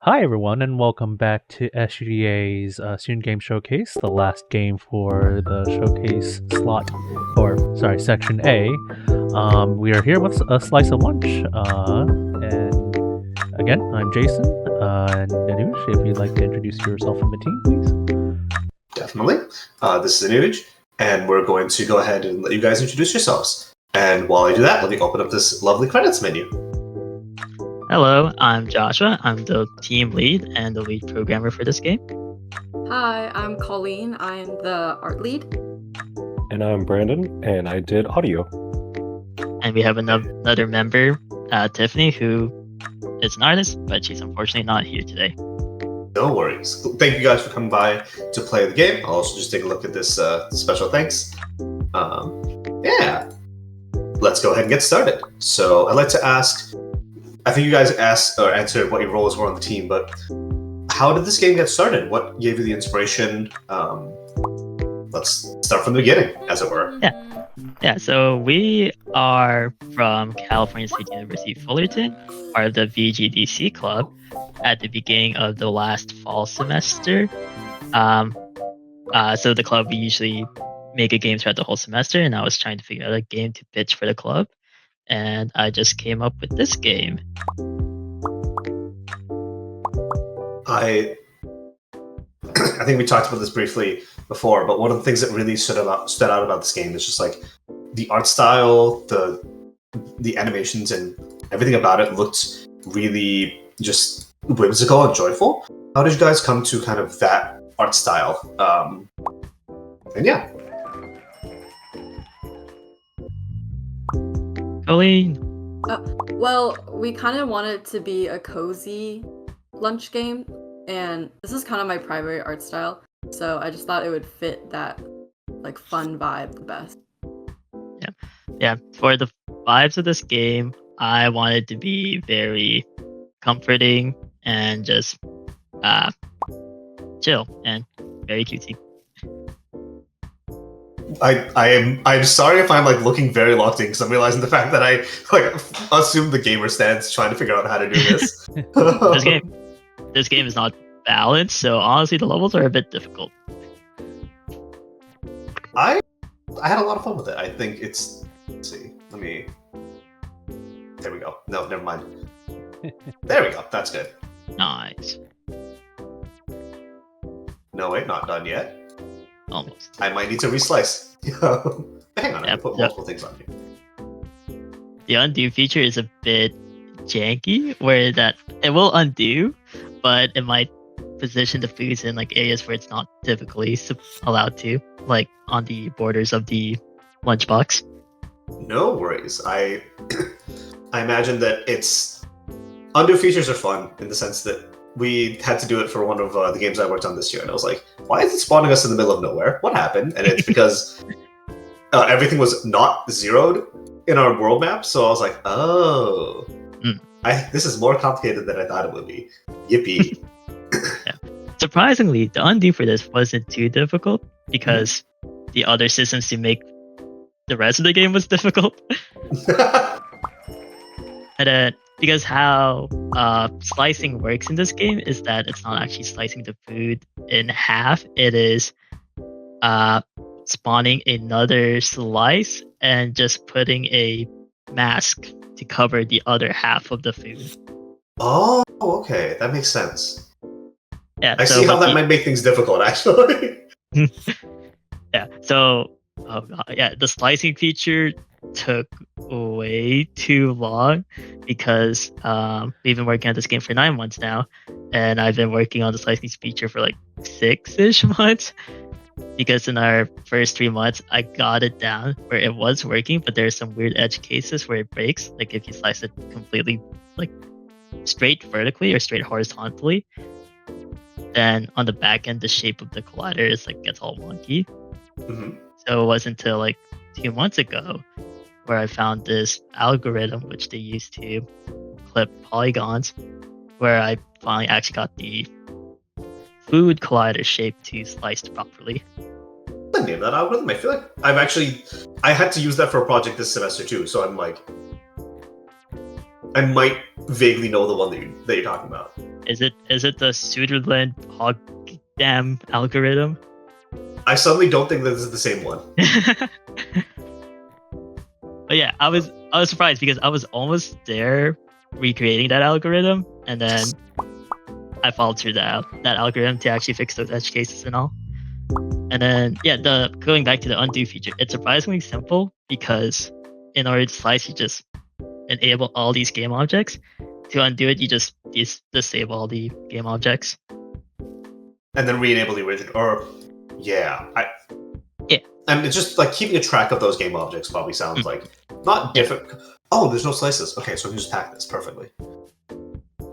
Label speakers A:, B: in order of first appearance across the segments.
A: Hi, everyone, and welcome back to SGDA's Student Game Showcase, the last game for the showcase slot, section A. We are here with a slice of lunch, and again, I'm Jason, and Anuj, if you'd like to introduce yourself and the team, please.
B: Definitely. This is Anuj, and we're going to go ahead and let you guys introduce yourselves. And while I do that, let me open up this lovely credits menu.
C: Hello, I'm Jhoshua. I'm the team lead and the lead programmer for this game.
D: Hi, I'm Colleen. I'm the art lead.
E: And I'm Brandon, and I did audio.
C: And we have another member, Tiffany, who is an artist, but she's unfortunately not here today.
B: No worries. Thank you guys for coming by to play the game. I'll also just take a look at this special thanks. Yeah. Let's go ahead and get started. So I'd like to ask, I think you guys asked or answered what your roles were on the team, but how did this game get started? What gave you the inspiration? Let's start from the beginning, as it were.
C: Yeah. So we are from California State University, Fullerton, part of the VGDC club at the beginning of the last fall semester. So the club, we usually make a game throughout the whole semester, and I was trying to figure out a game to pitch for the club. And I just came up with this game.
B: I think we talked about this briefly before, but one of the things that really stood out about this game is just like the art style, the animations, and everything about it looked really just whimsical and joyful. How did you guys come to kind of that art style? And yeah.
C: Colleen.
D: Well, we kind of wanted it to be a cozy lunch game, and this is kind of my primary art style, so I just thought it would fit that like fun vibe the best.
C: Yeah. For the vibes of this game, I wanted to be very comforting and just chill and very cutesy.
B: I'm sorry if I'm like looking very locked in because I'm realizing the fact that I like assume the gamer stance trying to figure out how to do this.
C: This game is not balanced, so honestly the levels are a bit difficult.
B: I had a lot of fun with it. I think it's, let's see, there we go. No, never mind. There we go. That's good.
C: Nice.
B: No, wait, not done yet.
C: Almost.
B: I might need to reslice. Hang on, I put multiple things on here.
C: The undo feature is a bit janky, where that it will undo, but it might position the foods in like areas where it's not typically allowed to, like on the borders of the lunchbox.
B: No worries. I imagine that it's undo features are fun in the sense that we had to do it for one of the games I worked on this year, and I was like, why is it spawning us in the middle of nowhere? What happened? And it's because everything was not zeroed in our world map, so I was like, oh, this is more complicated than I thought it would be. Yippee.
C: Yeah. Surprisingly, the undo for this wasn't too difficult because the other systems to make the rest of the game was difficult. And because how slicing works in this game is that it's not actually slicing the food in half. It is spawning another slice and just putting a mask to cover the other half of the food.
B: Oh, okay. That makes sense.
C: Yeah,
B: I see how that might make things difficult, actually.
C: Yeah, so the slicing feature took way too long because we've been working on this game for 9 months now, and I've been working on the slicing feature for like 6-ish months, because in our first 3 months I got it down where it was working, but there's some weird edge cases where it breaks, like if you slice it completely like straight vertically or straight horizontally, then on the back end the shape of the collider is like gets all wonky. So it wasn't until like 2 months ago where I found this algorithm which they use to clip polygons, where I finally actually got the food collider shape to slice properly.
B: I name that algorithm. I feel like I had to use that for a project this semester too, so I'm like, I might vaguely know the one that you're talking about.
C: Is it the Suderland hog dam algorithm?
B: I suddenly don't think that this is the same one.
C: But yeah, I was surprised because I was almost there recreating that algorithm, and then I followed through that algorithm to actually fix those edge cases and all. And then yeah, going back to the undo feature, it's surprisingly simple because in order to slice, you just enable all these game objects. To undo it, you just disable all the game objects.
B: And then re-enable the original. Or yeah.
C: Yeah.
B: And it's just like keeping a track of those game objects probably sounds like not different. Oh, there's no slices. Okay, so we can just pack this perfectly.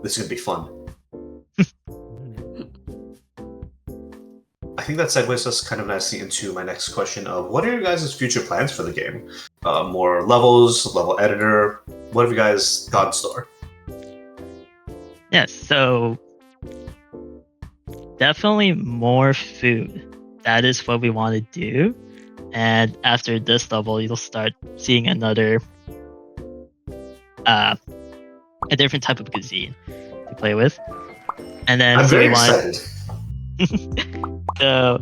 B: This is gonna be fun. I think that segues us kind of nicely into my next question of what are your guys' future plans for the game? More levels, level editor. What have you guys got in store?
C: Yes, so definitely more food. That is what we want to do. And after this level, you'll start seeing another, a different type of cuisine to play with. And then
B: I'm very
C: we want.
B: excited.
C: So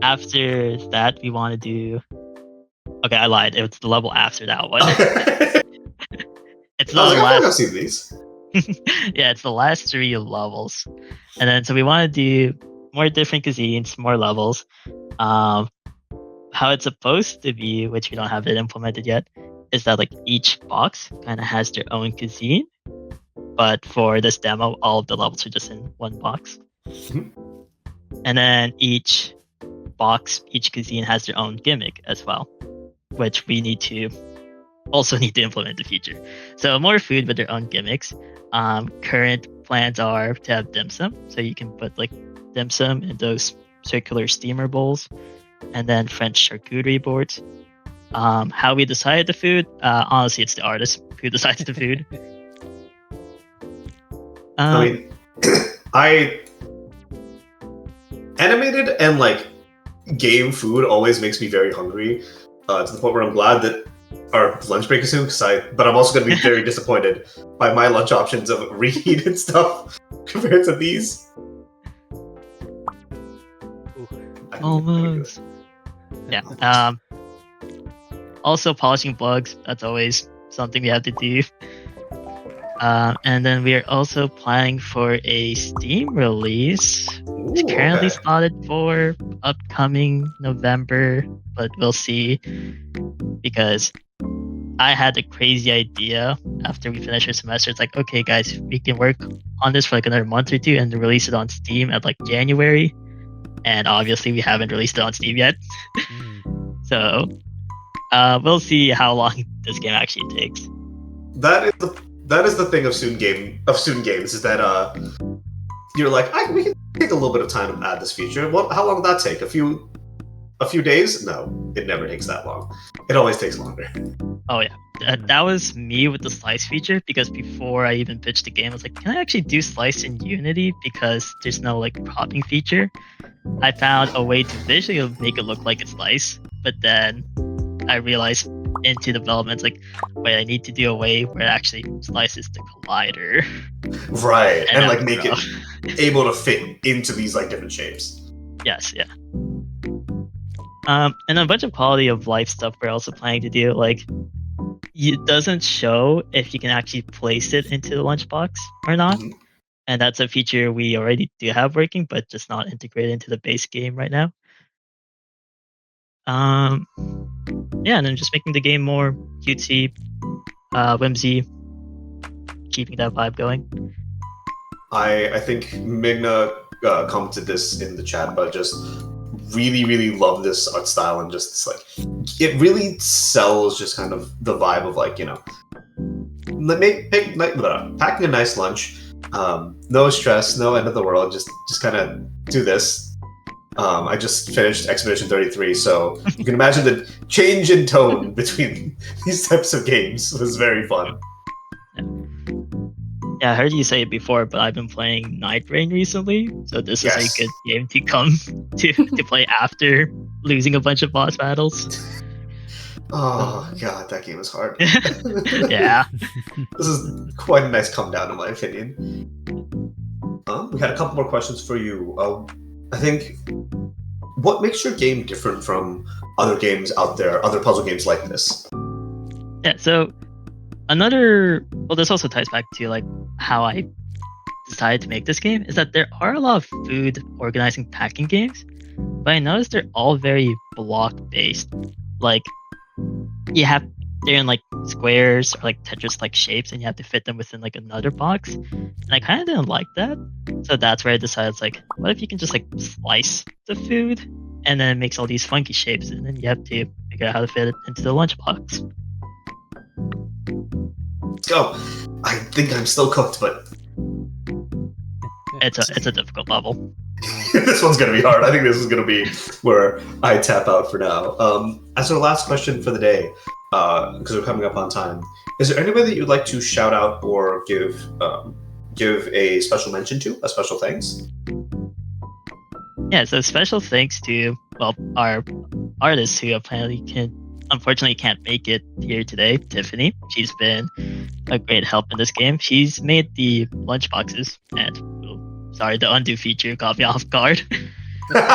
C: after that, we want to do. Okay, I lied. It's the level after that one. It's the
B: I was like, I
C: last.
B: think I've seen these.
C: Yeah, it's the last 3 levels, and then so we want to do more different cuisines, more levels. How it's supposed to be, which we don't have it implemented yet, is that like each box kind of has their own cuisine, but for this demo, all of the levels are just in one box. And then each cuisine has their own gimmick as well, which we need to implement in the future. So more food with their own gimmicks. Current plans are to have dim sum, so you can put like dim sum in those circular steamer bowls, and then French charcuterie boards. How we decide the food, honestly, it's the artist who decides the food.
B: I mean, animated and like game food always makes me very hungry, to the point where I'm glad that our lunch break is soon. But I'm also going to be very disappointed by my lunch options of reheat and stuff compared to these.
C: Almost. Yeah. Also polishing bugs. That's always something we have to do. And then we are also planning for a Steam release. It's currently slotted for upcoming November, but we'll see. Because I had a crazy idea after we finish our semester. It's like, okay, guys, we can work on this for like another month or two and release it on Steam at like January. And obviously, we haven't released it on Steam yet. So we'll see how long this game actually takes.
B: That is the thing of student games is that you're like, we can take a little bit of time to add this feature. How long would that take? A few days? No, it never takes that long. It always takes longer.
C: Oh yeah, that was me with the slice feature, because before I even pitched the game, I was like, can I actually do slice in Unity because there's no like cropping feature? I found a way to visually make it look like a slice, but then I realized into development, it's like, wait, I need to do a way where it actually slices the collider.
B: Right, and like make it able to fit into these like different shapes.
C: Yes, yeah. And a bunch of quality of life stuff we're also planning to do. Like, it doesn't show if you can actually place it into the lunchbox or not. Mm-hmm. And that's a feature we already do have working, but just not integrated into the base game right now. Yeah, and then just making the game more cutesy, whimsy, keeping that vibe going.
B: I think Migna commented this in the chat, but just really, really love this art style, and just this, like, it really sells just kind of the vibe of, like, you know, packing a nice lunch, no stress, no end of the world, just kind of do this. I just finished Expedition 33, so you can imagine the change in tone between these types of games was very fun.
C: Yeah, I heard you say it before, but I've been playing Night Rain recently, so this is a good game to come to play after losing a bunch of boss battles.
B: Oh god, that game is hard.
C: Yeah.
B: This is quite a nice come down, in my opinion. We had a couple more questions for you. I think, what makes your game different from other games out there, other puzzle games like this?
C: Yeah, so well, this also ties back to like how I decided to make this game, is that there are a lot of food organizing packing games, but I noticed they're all very block based. Like they're in like squares or like Tetris like shapes, and you have to fit them within like another box. And I kind of didn't like that, so that's where I decided, like, what if you can just like slice the food, and then it makes all these funky shapes, and then you have to figure out how to fit it into the lunchbox.
B: Let's go. I think I'm still cooked, but
C: It's a difficult level.
B: this one's gonna be hard. I think this is gonna be where I tap out for now. As our last question for the day, because we're coming up on time, is there anybody that you'd like to shout out or give a special mention to, a special thanks?
C: Yeah, so special thanks to, well, our artists who unfortunately can't make it here today, Tiffany. She's been a great help in this game. She's made the lunchboxes, and the undo feature caught me off guard.
B: There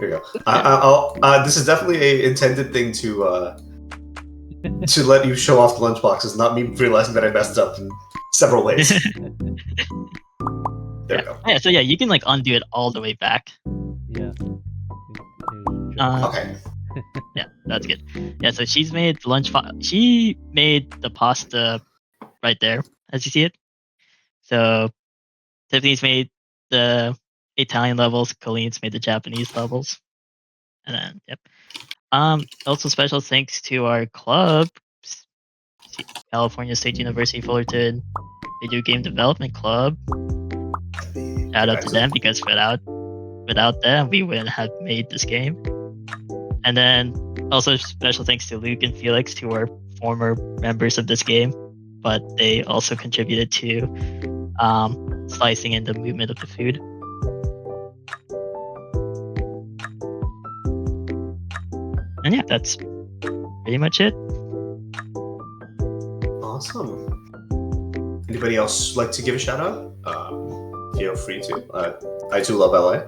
B: you go. This is definitely a intended thing to let you show off the lunchboxes, not me realizing that I messed up in several ways. There we go.
C: Yeah, so yeah, you can like undo it all the way back.
A: Yeah.
B: Okay.
C: Yeah, that's good. Yeah, so she's made she made the pasta right there, as you see it. So Tiffany's made the Italian levels, Colleen's made the Japanese levels. And then, yep. Also special thanks to our club, California State University Fullerton Video Game Development Club. Shout out to them, because without them we wouldn't have made this game. And then also special thanks to Luke and Felix, who are former members of this game, but they also contributed to slicing and the movement of the food. And yeah, that's pretty much it.
B: Awesome. Anybody else like to give a shout out? Feel free to. I too love LA.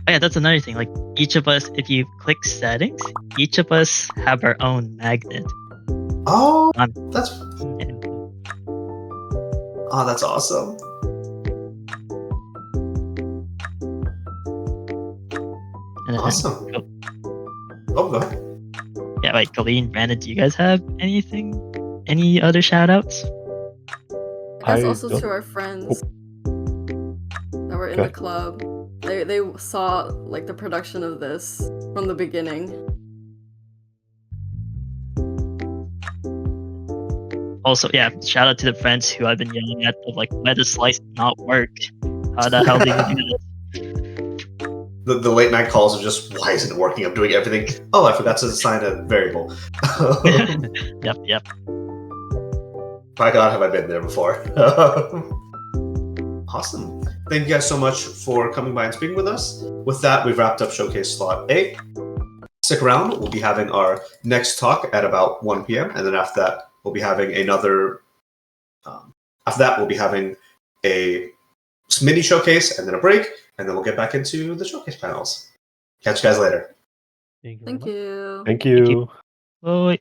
C: Oh yeah, that's another thing. Like, each of us, if you click settings, each of us have our own magnet.
B: Oh,
C: And-
B: that's awesome.
C: and then-
B: Awesome.
C: oh,
B: Oh, go ahead.
C: yeah, like Colleen, Brandon, do you guys have any other shout outs?
D: That's
E: I
D: also
E: don't-
D: to our friends that were in
E: Go
D: the
E: ahead.
D: club. They saw like the production of this from the beginning.
C: Also, yeah, shout out to the friends who I've been yelling at of like, why does slice not work? How the hell do you do this?
B: The late night calls are just, why isn't it working? I'm doing everything. Oh, I forgot to assign a variable.
C: Yep.
B: My God, have I been there before? Awesome. Thank you guys so much for coming by and speaking with us. With that, we've wrapped up Showcase Slot A. Stick around. We'll be having our next talk at about 1 p.m. And then after that, we'll be having another... after that, we'll be having a mini showcase and then a break. And then we'll get back into the showcase panels. Catch you guys later.
A: Thank you. very
D: Thank
A: much.
D: you.
E: Thank you.
C: Bye.